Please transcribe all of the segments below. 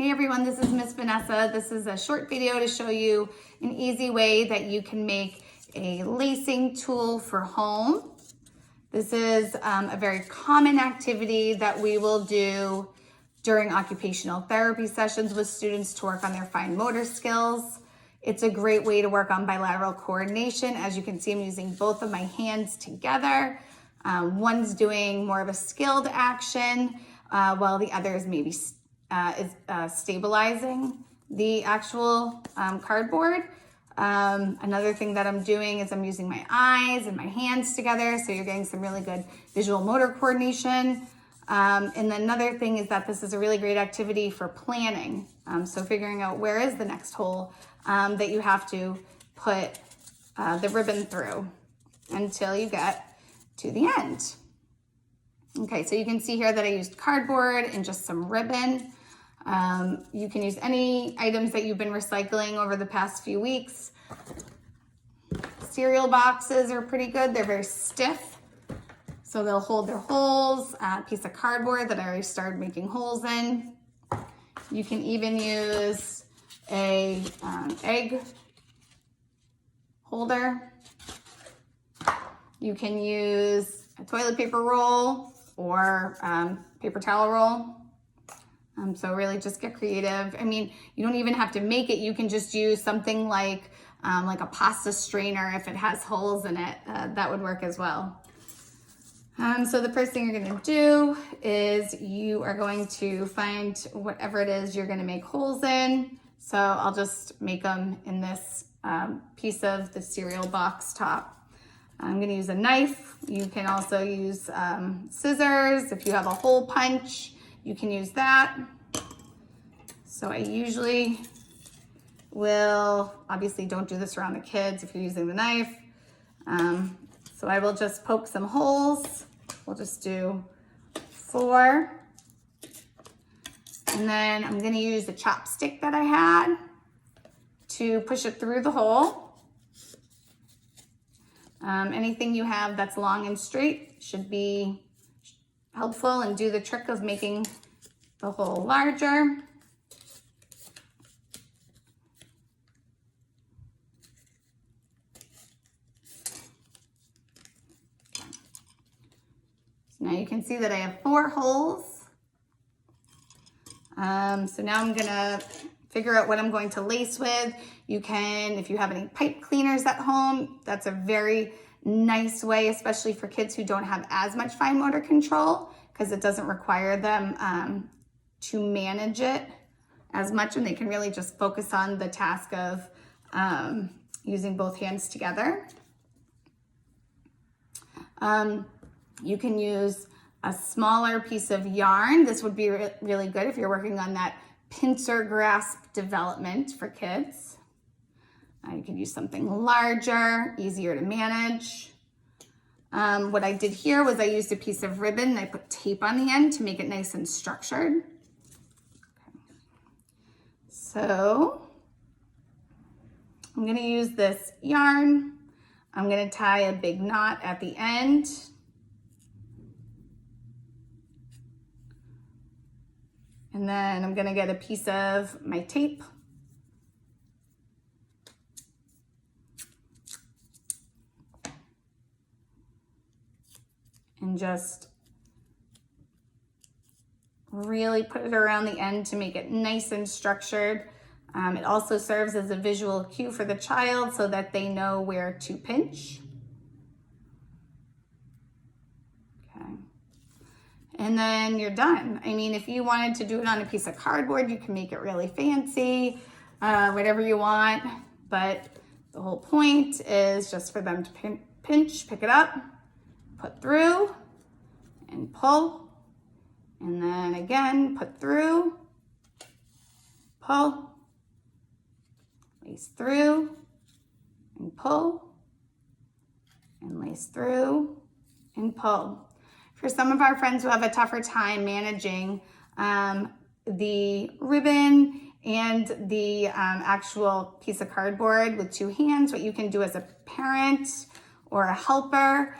Hey everyone, this is Miss Vanessa. This is a short video to show you an easy way that you can make a lacing tool for home. This is a very common activity that we will do during occupational therapy sessions with students to work on their fine motor skills. It's a great way to work on bilateral coordination. As you can see, I'm using both of my hands together. One's doing more of a skilled action, while the other is maybe stabilizing the actual cardboard. Another thing that I'm doing is I'm using my eyes and my hands together, so you're getting some really good visual motor coordination. And then another thing is that this is a really great activity for planning. So figuring out where is the next hole that you have to put the ribbon through until you get to the end. Okay, so you can see here that I used cardboard and just some ribbon. You can use any items that you've been recycling over the past few weeks. Cereal boxes are pretty good. They're very stiff, so they'll hold their holes. A piece of cardboard that I already started making holes in. You can even use a egg holder. You can use a toilet paper roll or paper towel roll. So really just get creative. I mean, you don't even have to make it. You can just use something like a pasta strainer. If it has holes in it, that would work as well. So the first thing you're gonna do is you are going to find whatever it is you're gonna make holes in. So I'll just make them in this piece of the cereal box top. I'm gonna use a knife. You can also use scissors. If you have a hole punch, you can use that. So I usually will, obviously don't do this around the kids if you're using the knife. So I will just poke some holes. We'll just do 4. And then I'm gonna use the chopstick that I had to push it through the hole. Anything you have that's long and straight should be helpful and do the trick of making the hole larger. So now you can see that I have 4 holes. So now I'm gonna figure out what I'm going to lace with. You can, if you have any pipe cleaners at home, that's a very nice way, especially for kids who don't have as much fine motor control, because it doesn't require them to manage it as much, and they can really just focus on the task of using both hands together. You can use a smaller piece of yarn. This would be really good if you're working on that pincer grasp development for kids. You can use something larger, easier to manage. What I did here was I used a piece of ribbon and I put tape on the end to make it nice and structured. Okay. So I'm gonna use this yarn. I'm gonna tie a big knot at the end. And then I'm gonna get a piece of my tape. And just really put it around the end to make it nice and structured. It also serves as a visual cue for the child so that they know where to pinch. Okay. And then you're done. I mean, if you wanted to do it on a piece of cardboard, you can make it really fancy, whatever you want. But the whole point is just for them to pinch, pick it up, put through and pull, and then again, put through, pull, lace through and pull, and lace through and pull. For some of our friends who have a tougher time managing the ribbon and the actual piece of cardboard with 2 hands, what you can do as a parent or a helper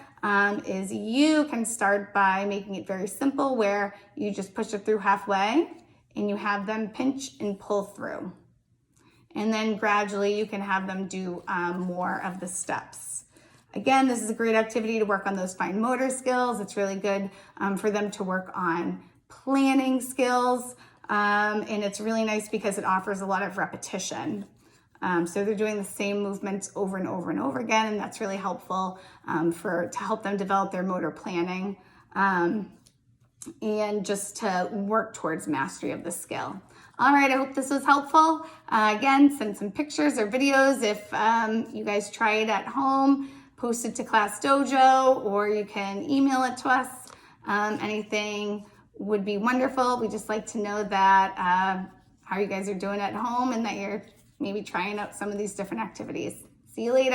is you can start by making it very simple, where you just push it through halfway and you have them pinch and pull through. And then gradually you can have them do more of the steps. Again, this is a great activity to work on those fine motor skills. It's really good for them to work on planning skills. And it's really nice because it offers a lot of repetition. So they're doing the same movements over and over and over again, and that's really helpful to help them develop their motor planning and just to work towards mastery of the skill. All right, I hope this was helpful. Again, send some pictures or videos if you guys try it at home. Post it to Class Dojo, or you can email it to us. Anything would be wonderful. We just like to know that how you guys are doing at home and that you're maybe trying out some of these different activities. See you later.